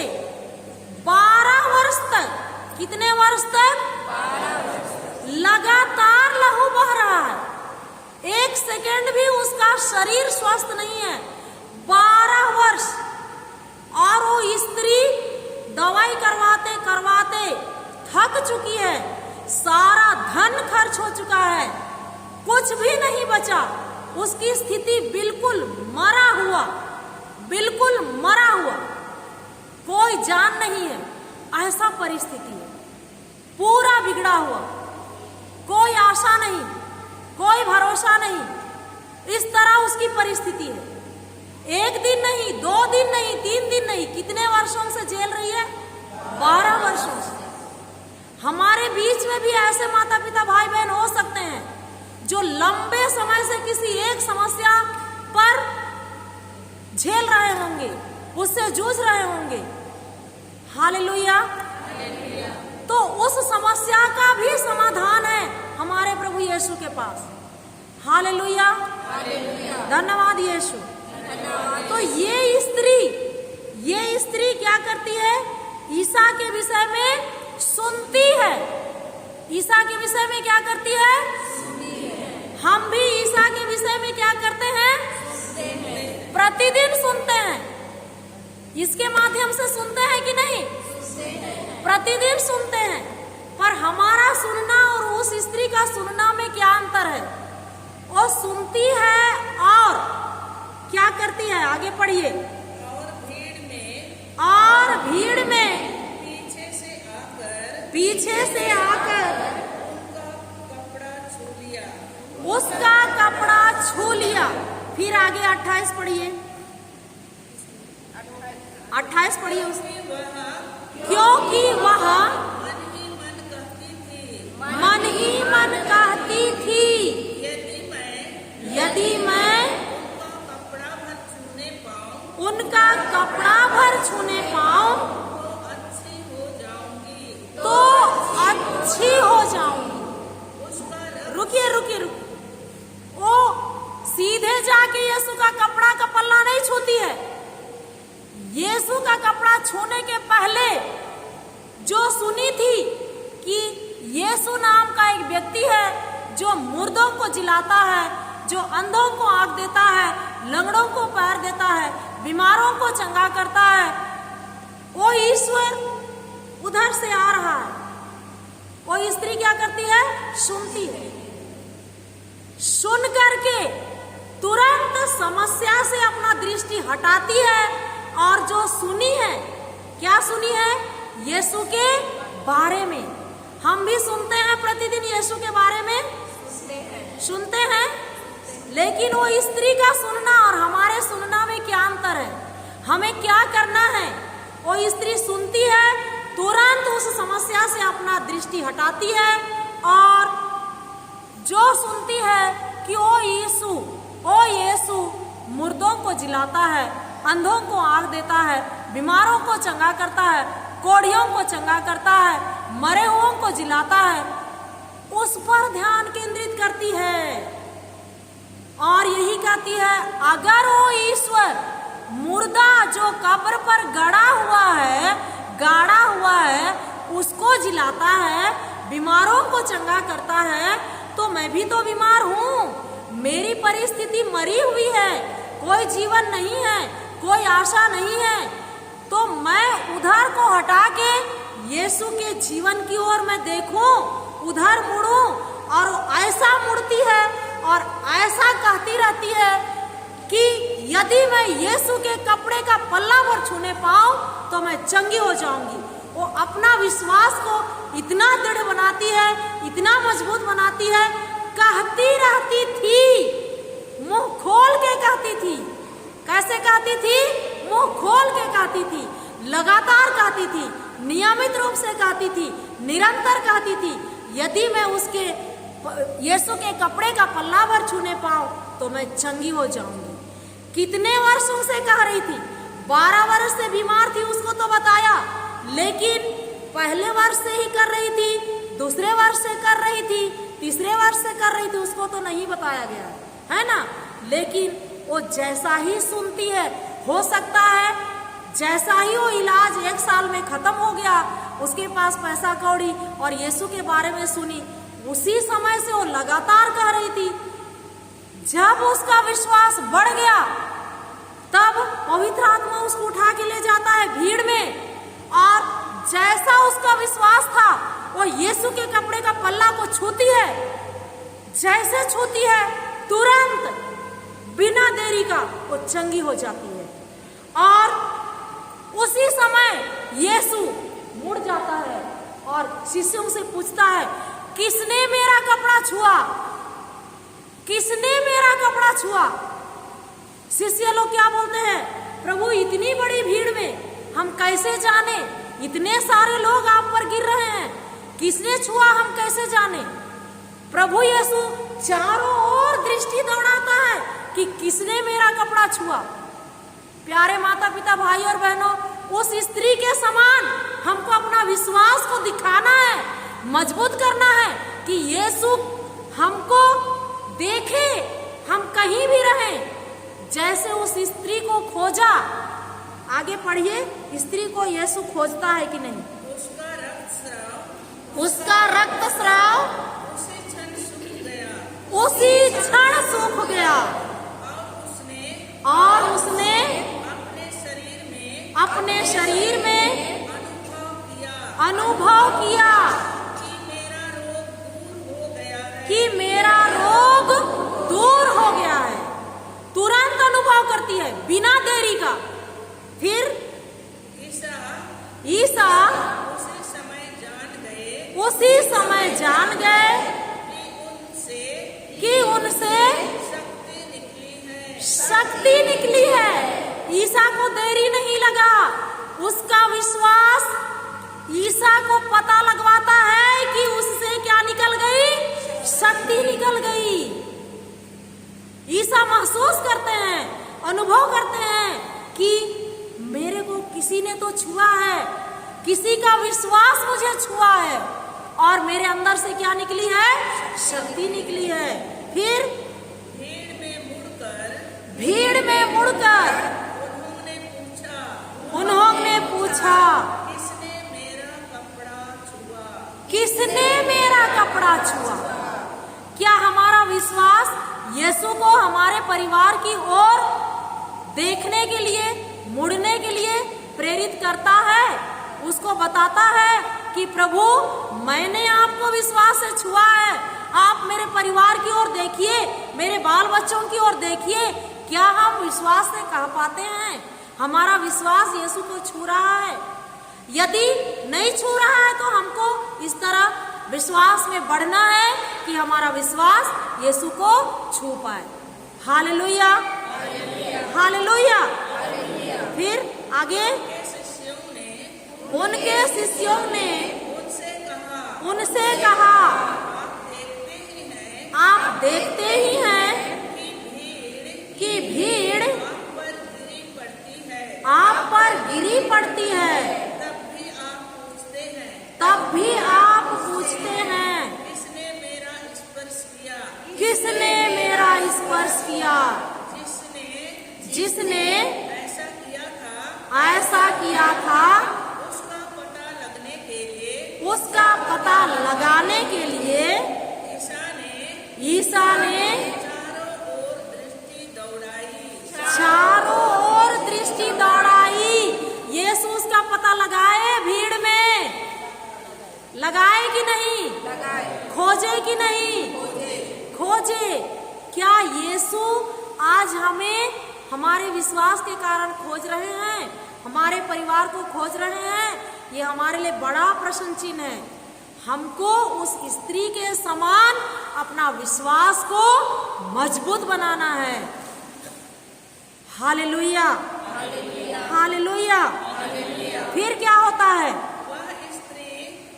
12 वर्ष तक, कितने वर्ष तक? 12 वर्ष लगातार लहू बह रहा है। एक सेकेंड भी उसका शरीर स्वस्थ नहीं है। 12 वर्ष। और वो स्त्री दवाई करवाते करवाते थक चुकी है, सारा धन खर्च हो चुका है, कुछ भी नहीं बचा। उसकी स्थिति बिल्कुल मरा हुआ, कोई जान नहीं है, ऐसा परिस्थिति है, पूरा बिगड़ा हुआ, कोई आशा नहीं, कोई भरोसा नहीं। इस तरह उसकी परिस्थिति है। एक दिन नहीं, 2 दिन नहीं, 3 दिन नहीं, कितने वर्षों से झेल रही है? 12 वर्षों से। हमारे बीच में भी ऐसे माता पिता भाई बहन हो सकते हैं जो लंबे समय से किसी एक समस्या पर झेल रहे होंगे, उससे जूझ रहे होंगे। हालेलुया। तो उस समस्या का भी समाधान है हमारे प्रभु यीशु के पास। हालेलुया। धन्यवाद यीशु। तो ये स्त्री क्या करती है? ईसा के विषय में सुनती है। ईसा के विषय में क्या करती है? हम भी ईसा के विषय में क्या करते हैं? प्रतिदिन सुनते हैं। इसके माध्यम से सुनते हैं कि नहीं? प्रतिदिन सुनते हैं। पर हमारा सुनना और उस स्त्री का सुनना में क्या अंतर है? वो सुनती है और क्या करती है? आगे पढ़िए। और भीड़ में पीछे से आकर उसका कपड़ा छू लिया। फिर आगे 28 पढ़िए। 28 पढ़िए उसमें। क्योंकि वह मन ही मन कहती थी, यदि मैं उनका कपड़ा भर छूने पाऊं तो अच्छी हो जाऊंगी। रुकिए। वो सीधे जाके यीशु का कपड़ा का पल्ला नहीं छूती है। यीशु का कपड़ा छूने के पहले जो सुनी थी कि यीशु नाम का एक व्यक्ति है जो मुर्दों को जिलाता है, जो अंधों को आँख देता है, लंगड़ों को पैर देता है, बीमारों को चंगा करता है, वो ईश्वर उधर से आ रहा है। वो स्त्री क्या करती है? सुनती है। सुन करके तुरंत समस्या से अपना दृष्टि हटाती है और जो सुनी है, क्या सुनी है? यीशु के बारे में। हम भी सुनते हैं प्रतिदिन यीशु के बारे में, सुनते हैं, लेकिन वो स्त्री का सुनना और हमारे सुनना में क्या अंतर है? हमें क्या करना है? वो स्त्री सुनती है, तुरंत उस समस्या से अपना दृष्टि हटाती है और जो सुनती है कि ओ यीशु मुर्दों को जिलाता है, अंधों को आँख देता है, बीमारों को चंगा करता है, कोढ़ियों को चंगा करता है, मरे हुओं को जिलाता है, उस पर ध्यान केंद्रित करती है और यही कहती है, अगर वो ईश्वर मुर्दा जो कब्र पर गाड़ा हुआ है उसको जिलाता है, बीमारों को चंगा करता है, तो मैं भी तो बीमार हूँ। मेरी परिस्थिति मरी हुई है, कोई जीवन नहीं है, कोई आशा नहीं है, तो मैं उधर को हटा के यीशु के जीवन की ओर मैं देखूं, उधर मुड़ूं और ऐसा मुड़ती है और ऐसा कहती रहती है कि यदि मैं यीशु के कपड़े का पल्ला भर छूने पाऊं तो मैं चंगी हो जाऊंगी। वो अपना विश्वास को इतना दृढ़ बनाती है, इतना मजबूत बनाती है, कहती रहती थी, मुंह खोल के कहती थी। कैसे कहती थी? मुंह खोल के कहती थी, लगातार कहती थी, नियमित रूप से कहती थी, निरंतर कहती थी, यदि मैं उसके यीशु के कपड़े का पल्ला भर छूने पाऊं तो मैं चंगी हो जाऊंगी। कितने वर्षों से कह रही थी? 12 वर्ष से बीमार थी, उसको तो बताया, लेकिन पहले वर्ष से ही कर रही थी, दूसरे वर्ष से कर रही थी, तीसरे वर्ष से कर रही थी, उसको तो नहीं बताया गया है ना। लेकिन वो जैसा ही सुनती है, हो सकता है जैसा ही वो इलाज 1 साल में खत्म हो गया, उसके पास पैसा कौड़ी और यीशु के बारे में सुनी, उसी समय से वो लगातार कह रही थी। जब उसका विश्वास बढ़ गया तब पवित्र आत्मा उसको उठा के ले जाता है भीड़ में, और जैसा उसका विश्वास था वो यीशु के कपड़े का पल्ला को छूती है, जैसे छूती है तुरंत बिना देरी का वो चंगी हो जाती है। और उसी समय यीशु मुड़ जाता है और शिष्यों से पूछता है, किसने मेरा कपड़ा छुआ? किसने मेरा कपड़ा छुआ? शिष्य लोग क्या बोलते हैं? प्रभु, इतनी बड़ी भीड़ में हम कैसे जाने? इतने सारे लोग आप पर गिर रहे हैं, किसने छुआ हम कैसे जाने? प्रभु यीशु चारों ओर दृष्टि दौड़ाता है कि किसने मेरा कपड़ा छुआ। प्यारे माता पिता, भाई और बहनों, उस स्त्री के समान हमको अपना विश्वास को दिखाना है, मजबूत करना है कि यीशु हमको देखे, हम कहीं भी रहें। जैसे उस स्त्री को खोजा, आगे पढ़िए, स्त्री को यीशु खोजता है कि नहीं? उसका रक्तस्राव उसी क्षण सूख गया और उसने अपने शरीर में अनुभव किया कि मेरा रोग दूर हो गया है। तुरंत अनुभव करती है, बिना देरी का। फिर ईसा उसी समय जान गए कि उनसे शक्ति निकली है। ईसा को देरी नहीं लगा, उसका विश्वास ईसा को पता लगवाता है कि उससे क्या निकल गई? शक्ति निकल गई। ईसा महसूस करते हैं, अनुभव करते हैं कि मेरे को किसी ने तो छुआ है, किसी का विश्वास मुझे छुआ है और मेरे अंदर से क्या निकली है? शक्ति निकली है। फिर भीड़ में में मुड़कर उन्होंने पूछा, किसने मेरा कपड़ा छुआ? क्या हमारा विश्वास यीशु को हमारे परिवार की ओर देखने के लिए, मुड़ने के लिए प्रेरित करता है? उसको बताता है कि प्रभु, मैंने आपको विश्वास से छुआ है, आप मेरे परिवार की ओर देखिए, मेरे बाल बच्चों की ओर देखिए। क्या हम विश्वास से कह पाते हैं हमारा विश्वास यीशु को छू रहा है? यदि नहीं छू रहा है तो हमको इस तरह विश्वास में बढ़ना है कि हमारा विश्वास यीशु को छू पाए। Hallelujah, hallelujah. फिर आगे, उनके शिष्यों ने उनसे कहा, आप देखते ही हैं कि भीड़ आप पर गिरी पड़ती है, तब भी आप पूछते हैं, किसने मेरा स्पर्श किया? जिसने ऐसा किया था, उसका पता लगाने के लिए ईसा ने चारों ओर दृष्टि दौड़ाई। यीशु उसका पता लगाए, भीड़ में लगाए कि नहीं? खोजे कि नहीं? खोजे। क्या यीशु आज हमें हमारे विश्वास के कारण खोज रहे हैं? हमारे परिवार को खोज रहे हैं? ये हमारे लिए बड़ा प्रश्न चिन्ह है। हमको उस स्त्री के समान अपना विश्वास को मजबूत बनाना है। Hallelujah, hallelujah. फिर क्या होता है?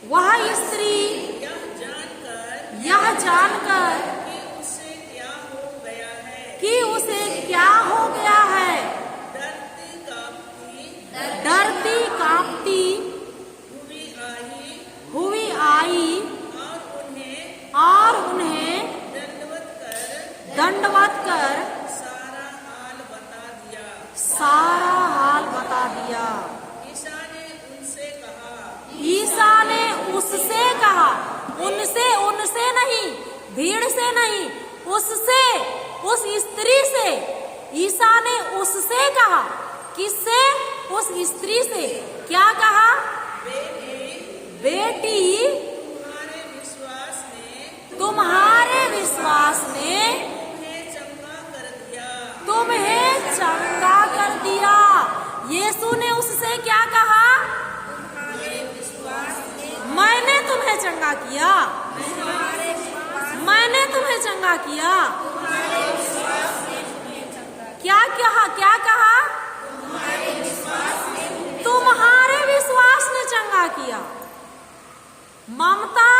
वह स्त्री यह जानकर कि उसे क्या हो गया है, डरती कांपती हुई आई और उन्हें दंडवत कर सारा हाल बता दिया। ईसा ने उससे कहा, उनसे नहीं, भीड़ से नहीं, उससे, उस स्त्री से। ईसा ने उससे कहा, किससे? उस स्त्री से। क्या कहा? बेटी, तुम्हारे विश्वास ने तुम्हें चंगा कर दिया। यीशु ने उससे क्या कहा? मैंने तुम्हें चंगा किया, मैंने तुम्हें चंगा किया। क्या कहा? क्या कहा? तुम्हारे विश्वास ने चंगा किया। ममता,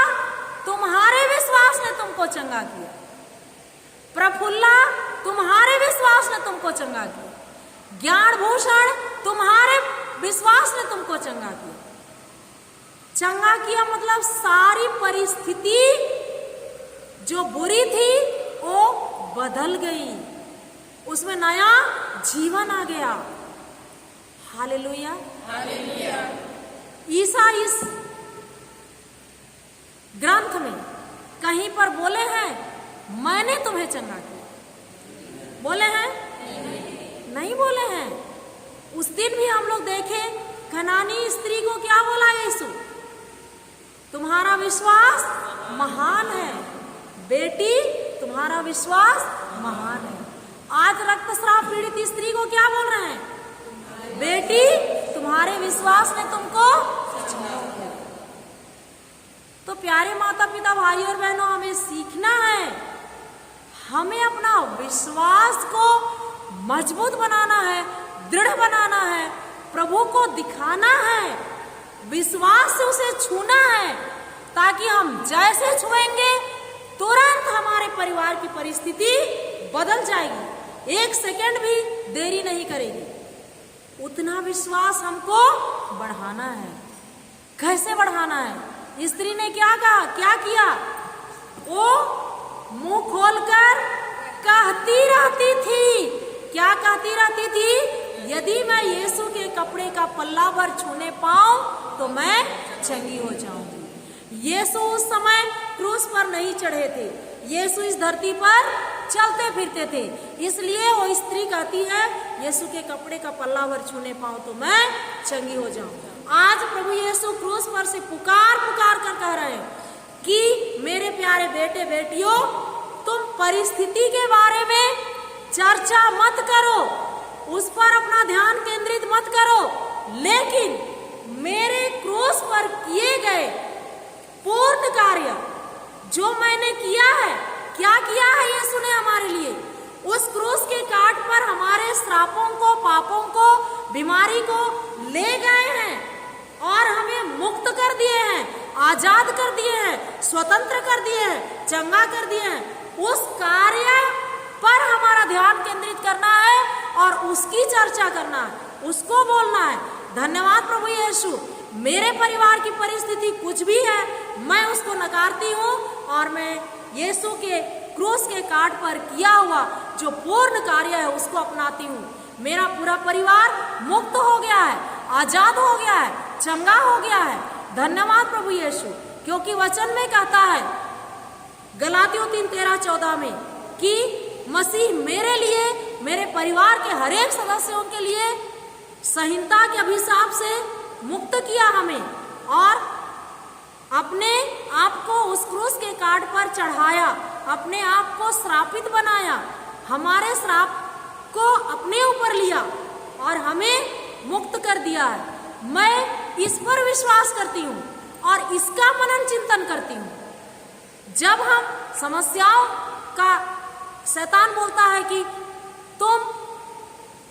तुम्हारे विश्वास ने तुमको चंगा किया। प्रफुल्ला, तुम्हारे विश्वास ने तुमको चंगा किया। ज्ञान भूषण, तुम्हारे विश्वास ने तुमको चंगा किया। चंगा किया मतलब सारी परिस्थिति जो बुरी थी वो बदल गई, उसमें नया जीवन आ गया। Hallelujah, hallelujah. ईसा इस ग्रंथ में कहीं पर बोले हैं मैंने तुम्हें चंगा किया? बोले हैं? नहीं बोले हैं। उस दिन भी हम लोग देखे कनानी स्त्री को क्या बोला यीशु? तुम्हारा विश्वास महान है बेटी, तुम्हारा विश्वास महान है। आज रक्तस्राव पीड़ित स्त्री को क्या बोल रहे हैं? बेटी, तुम्हारे विश्वास ने तुमको। तो प्यारे माता पिता, भाई और बहनों, हमें सीखना है, हमें अपना विश्वास को मजबूत बनाना है, दृढ़ बनाना है, प्रभु को दिखाना है, विश्वास से उसे छूना है, ताकि हम जैसे छुएंगे तुरंत हमारे परिवार की परिस्थिति बदल जाएगी। 1 सेकंड भी देरी नहीं करेगी। उतना विश्वास हमको बढ़ाना है। कैसे बढ़ाना है? स्त्री ने क्या कहा, क्या किया? वो मुंह खोलकर कहती रहती थी क्या कहती रहती थी? यदि मैं यीशु के कपड़े का पल्ला भर छूने पाऊं तो मैं चंगी हो जाऊंगी। यीशु उस समय क्रूस पर नहीं चढ़े थे, यीशु इस धरती पर चलते फिरते थे, इसलिए वो स्त्री कहती है यीशु के कपड़े का पल्ला भर छूने पाऊं तो मैं चंगी हो जाऊं। आज प्रभु यीशु क्रूस पर से पुकार पुकार कर कह रहे हैं कि मेरे प्यारे बेटे बेटियों, तुम परिस्थिति के बारे में चर्चा मत करो, उस पर अपना ध्यान केंद्रित मत करो, लेकिन मेरे क्रूस पर किए गए पूर्ण कार्य जो मैंने किया है, क्या किया है यीशु ने हमारे लिए, उस क्रूस के काट पर हमारे श्रापों को, पापों को, बीमारी को ले गए हैं और हमें मुक्त कर दिए हैं, आजाद कर दिए हैं, स्वतंत्र कर दिए हैं, चंगा कर दिए हैं। उस कार्य पर हमारा ध्यान केंद्रित करना है और उसकी चर्चा करना है, उसको बोलना है। धन्यवाद प्रभु यीशु, मेरे परिवार की परिस्थिति कुछ भी है, मैं उसको नकारती हूँ और मैं यीशु के क्रूस के काट पर किया हुआ जो पूर्ण कार्य है उसको अपनाती हूँ। मेरा पूरा परिवार मुक्त हो गया है, आजाद हो गया है, चंगा हो गया है। धन्यवाद प्रभु यीशु, क्योंकि वचन में कहता है गलातियों 3:13-14 में कि मसीह मेरे लिए, मेरे परिवार के हर एक सदस्यों के लिए संहिता के अभिशाप से मुक्त किया हमें और अपने आप को उस क्रूस के काट पर चढ़ाया, अपने आप को श्रापित बनाया, हमारे श्राप को अपने ऊपर लिया और हमें मुक्त कर दिया है। मैं इस पर विश्वास करती हूँ और इसका मनन चिंतन करती हूँ। जब हम समस्याओं का, शैतान बोलता है कि तुम,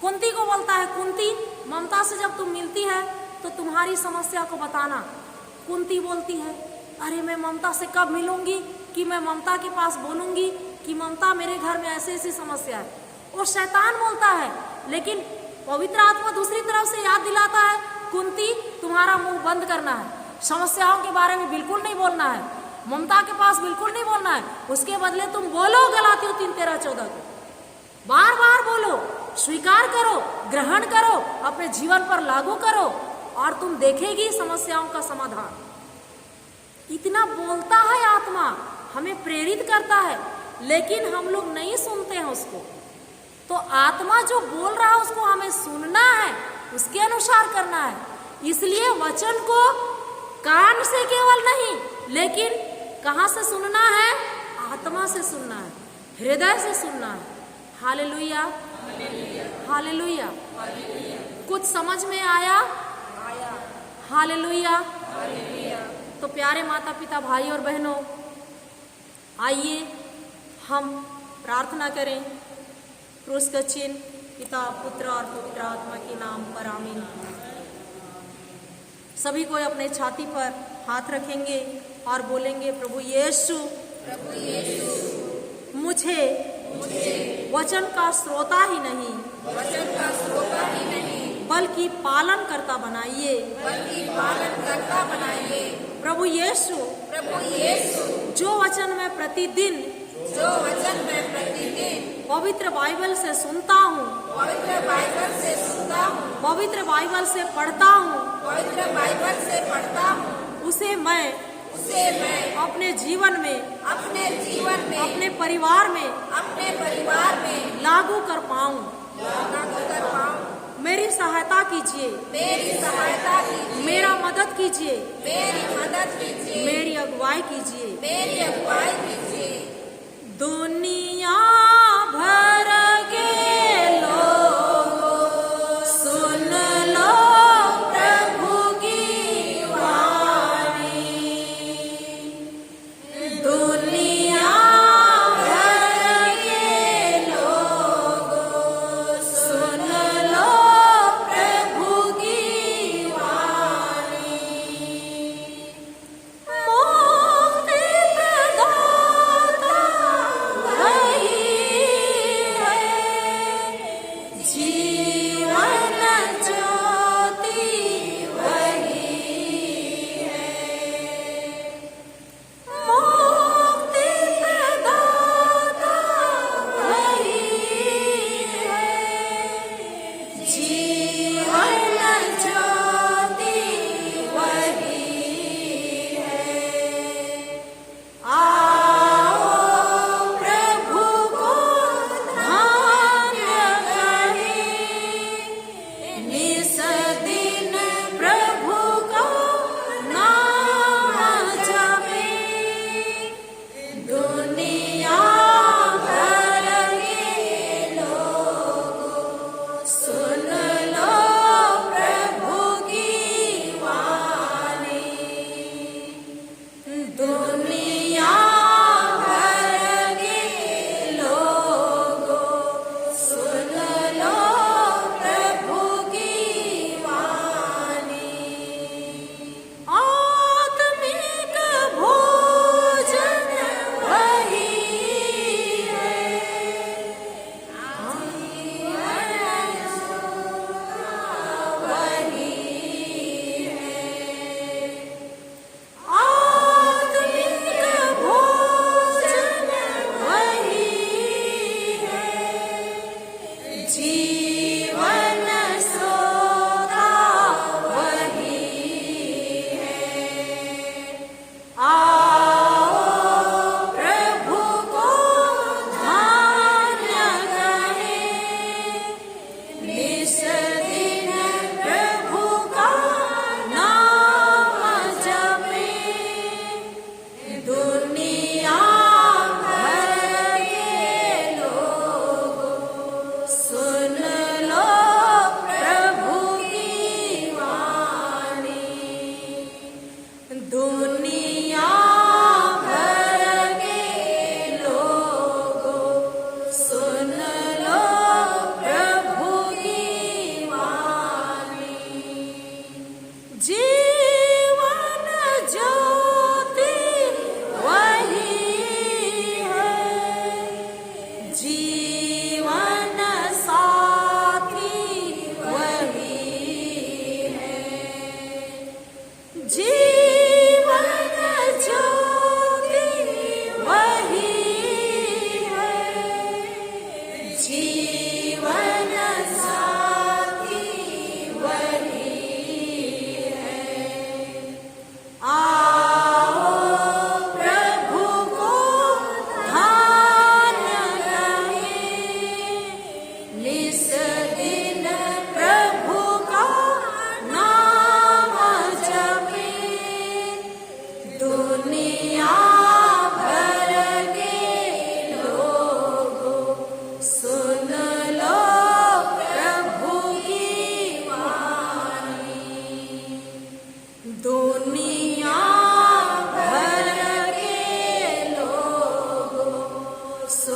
कुंती को बोलता है, कुंती ममता से जब तुम मिलती है तो तुम्हारी समस्या को बताना। कुंती बोलती है अरे मैं ममता से कब मिलूंगी कि मैं ममता के पास बोलूंगी कि ममता मेरे घर में ऐसी ऐसी समस्या है। वो शैतान बोलता है, लेकिन पवित्र आत्मा दूसरी तरफ से याद दिलाता है कुंती तुम्हारा मुंह बंद करना है, समस्याओं के बारे में बिल्कुल नहीं बोलना है, ममता के पास बिल्कुल नहीं बोलना है, उसके बदले तुम बोलो गलातियों 3:13-14 को, बार बार बोलो, स्वीकार करो, ग्रहण करो, अपने जीवन पर लागू करो और तुम देखेगी समस्याओं का समाधान। इतना बोलता है आत्मा, हमें प्रेरित करता है, लेकिन हम लोग नहीं सुनते हैं उसको। तो आत्मा जो बोल रहा है उसको हमें सुनना है, उसके अनुसार करना है। इसलिए वचन को कान से केवल नहीं, लेकिन कहाँ से सुनना है? आत्मा से सुनना है, हृदय से सुनना है। Hallelujah, hallelujah. कुछ समझ में आया? हालेलुया। तो प्यारे माता पिता, भाई और बहनों, आइए हम प्रार्थना करें। क्रूस का चिन्ह पिता, पुत्र और पवित्र आत्मा के नाम पर आमीन। सभी को अपने छाती पर हाथ रखेंगे और बोलेंगे प्रभु यीशु, मुझे वचन का श्रोता ही नहीं बल्कि पालन करता बनाइए। प्रभु यीशु, जो वचन मैं प्रतिदिन पवित्र बाइबल से सुनता हूँ, पवित्र बाइबल से पढ़ता हूँ, उसे मैं अपने जीवन में, अपने परिवार में लागू कर पाऊँ। मेरी सहायता कीजिए, मेरा मदद कीजिए, मेरी अगुवाई कीजिए। दुनिया भर के लोग सुन लो प्रभु की वाणी। दुनिया भर के लोग सुन लो प्रभु की वाणी। मुक्ति प्रदाता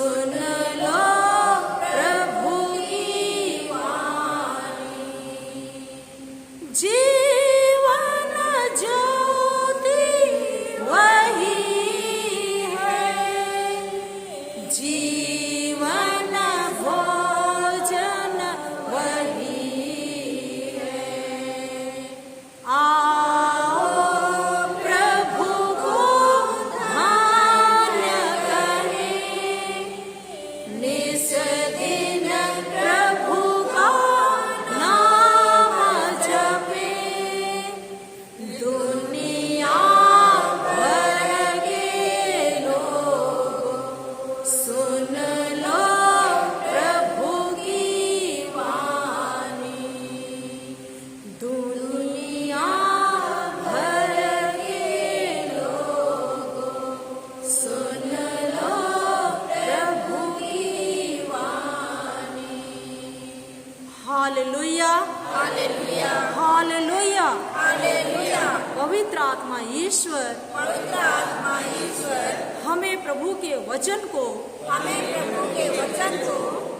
सुन लो प्रभु की वाणी। जीवन ज्योति वही है, जीवन भोजन वही है। आओ प्रभु को ध्यान करें, निस दिन प्रभु का नाम जपें। दुनिया भर के लोग सुन लो प्रभु की वाणी। दुनिया भर के लोग सुन लो प्रभु की वाणी। Hallelujah, hallelujah, hallelujah. हालेलुया। पवित्र आत्मा ईश्वर पवित्र आत्मा ईश्वर हमें प्रभु के वचन को हमें प्रभु के वचन को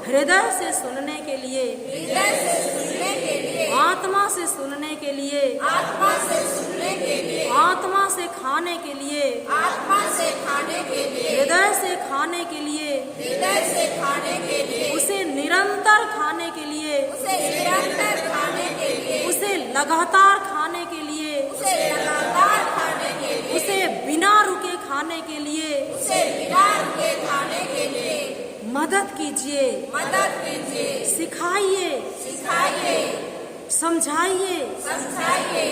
हृदय से सुनने के लिए, हृदय से सुनने के लिए, आत्मा से सुनने के लिए, आत्मा से सुनने के लिए, आत्मा से खाने के लिए, आत्मा से खाने के लिए, हृदय से खाने के लिए, हृदय से खाने के लिए, उसे निरंतर खाने के लिए, उसे निरंतर खाने के लिए, उसे लगातार खाने के लिए, उसे लगातार खाने के लिए, उसे बिना रुके खाने के लिए उसे बिना रुके खाने के लिए मदद कीजिए, मदद कीजिए, सिखाइए, सिखाइए, समझाइए, समझाइए,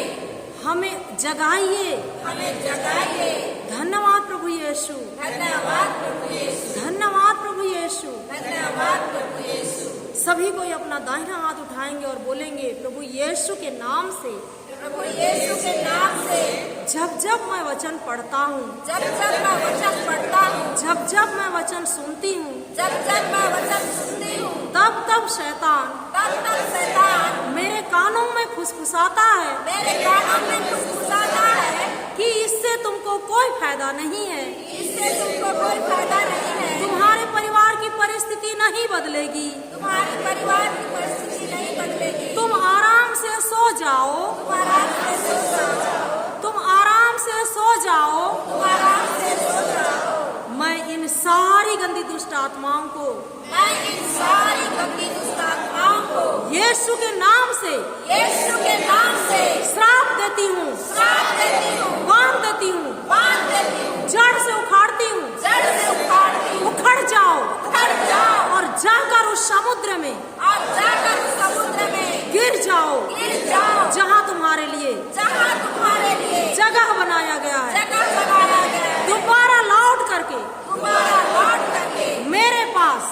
हमें जगाइए। हमें जगाइए। धन्यवाद प्रभु यीशु, धन्यवाद प्रभु यीशु, धन्यवाद प्रभु यीशु। धन्यवाद प्रभु यीशु। सभी कोई अपना दाहिना हाथ उठाएंगे और बोलेंगे प्रभु यीशु के नाम से, प्रभु यीशु के नाम से जब जब मैं वचन पढ़ता हूँ, जब जब मैं वचन पढ़ता हूँ, जब जब मैं वचन सुनती हूँ, जब जब मैं वचन सुनती हूँ, तब तब शैतान तब तब शैतान मेरे कानों में फुसफुसाता है मेरे कानों में फुसफुसाता है कि इससे तुमको कोई फायदा नहीं है, इससे तुमको कोई फायदा नहीं है, तुम्हारे परिवार की परिस्थिति नहीं बदलेगी, तुम्हारे परिवार की परिस्थिति नहीं बदलेगी, तुम आराम से सो जाओ, तुम आराम से सो जाओ, तुम आराम से सो जाओ। तुम आराम से सो जाओ। मैं इन सारी गंदी दुष्ट आत्माओं को मैं इन सारी गंदी दुष्ट आत्माओं को यीशु के नाम से यीशु के नाम से श्राप देती हूँ, श्राप देती हूँ, बांध देती हूँ, बांध देती हूँ, जड़ से उखाड़ती हूँ। जड़ से उखाड़ती हूँ, उखड़ जाओ उखड़ जाओ और जाकर उस समुद्र में और जाकर समुद्र में गिर जाओ, गिर जाओ, जहाँ तुम्हारे लिए जहाँ तुम्हारे लिए जगह बनाया गया है। जगह बनाया गया है। दोबारा लौट करके दोबारा लौट करके मेरे पास,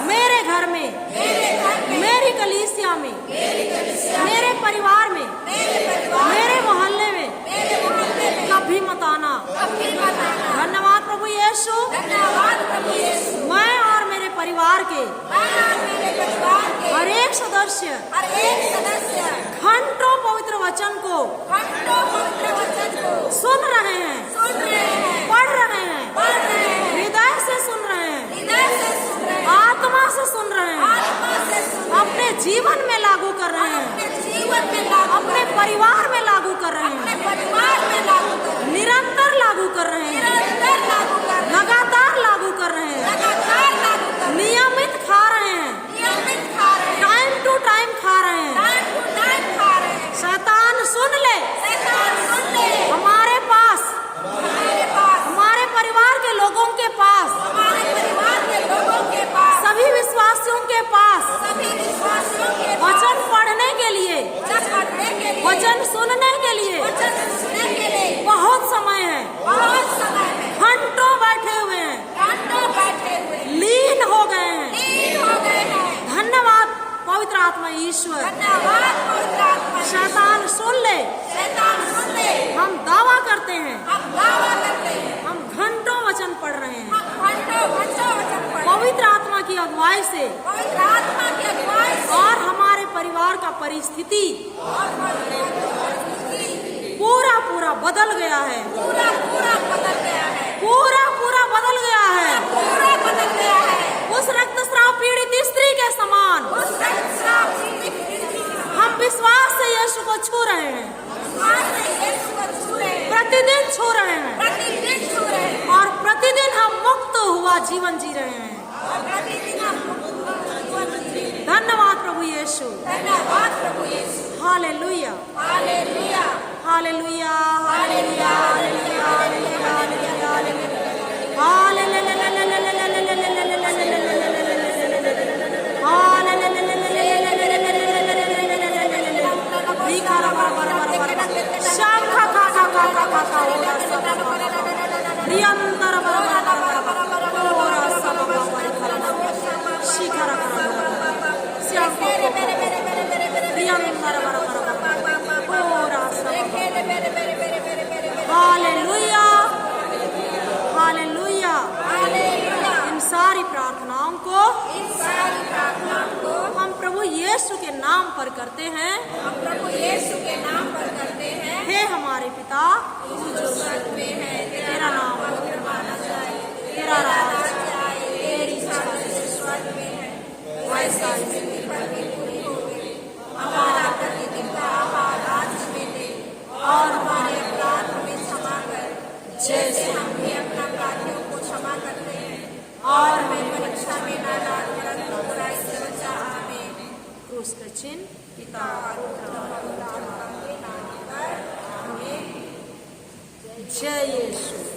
मेरे घर में, मेरी कलीसिया में, मेरे परिवार में, मेरे मोहल्ले में कभी मत आना। धन्यवाद प्रभु यीशु। धन्यवाद प्रभु यीशु। मैं और मेरे परिवार के मैं और मेरे परिवार के हर एक सदस्य हर एक सदस्य घंटों पवित्र वचन को घंटों पवित्र वचन को सुन रहे हैं, सुन रहे हैं, पढ़ रहे हैं, पढ़ रहे हैं, हृदय से सुन रहे हैं, हृदय से सुन रहे हैं, आत्मा से सुन रहे हैं, आत्मा से सुन रहे हैं, अपने जीवन में लागू कर रहे हैं, अपने जीवन में लागू अपने परिवार में लागू कर रहे अपने हैं, परिवार में लागू कर रहे हैं, निरंतर लागू कर रहे हैं, निरंतर लागू कर रहे हैं, लगातार लागू कर रहे हैं, लगातार लागू कर रहे हैं, नियमित खा रहे हैं, नियमित खा रहे हैं, टाइम टू टाइम खा रहे हैं। टाइम टू टाइम खा रहे हैं। शैतान सुन ले, शैतान सुन ले, हमारे पास, हमारे पास, हमारे परिवार के लोगों के पास, हमारे परिवार के लोगों के पास, सभी विश्वासियों के पास सभी विश्वासियों के पास वचन पढ़ने के लिए, वचन पढ़ने के लिए, वचन सुनने के लिए वचन सुनने के लिए बहुत समय है। बहुत समय है। घंटों बैठे हुए हैं, घंटों बैठे हुए लीन हो गए हैं। लीन हो गए हैं। धन्यवाद पवित्र आत्मा ईश्वर। धन्यवाद पवित्र आत्मा। शैतान सुन ले, शैतान सुन ले, हम दावा करते हैं, हम दावा करते हैं, हम घंटों वचन पढ़ रहे हैं। हम घंटों घंटों वचन पढ़ पवित्र आत्मा की अगुवाई से पवित्र आत्मा की अगुवाई से और हमारे परिवार का परिस्थिति पूरा पूरा बदल गया है, पूरा पूरा बदल गया है, पूरा पूरा बदल गया है। पूरा बदल यीशु, धन्यवाद प्रभु Yeshu, hallelujah, hallelujah, hallelujah, hallelujah, hallelujah, hallelujah, hallelujah, hallelujah. इन सारी प्रार्थनाओं को हम प्रभु यीशु के नाम पर करते हैं। प्रभु यीशु के नाम पर करते हैं। हे हमारे पिता जो स्वर्ग में है, तेरा नाम पवित्र माना जाए, तेरा राज जाए, तेरी इच्छा जैसे स्वर्ग में है वैसा इस पृथ्वी पर भी पूरी हो गई। हमारा प्रतिदिन का आहार आज हमें दे, और हमारे अपराध हमें क्षमा कर, जैसे हम भी अपना अपराधियों को क्षमा करते हैं, और हमें परीक्षा में न डाल, परंतु बुराई से बचा। आमीन। क्रूस का चिन्ह पिता पुत्र और पवित्र आत्मा के नाम पर। आमीन। जय यीशु।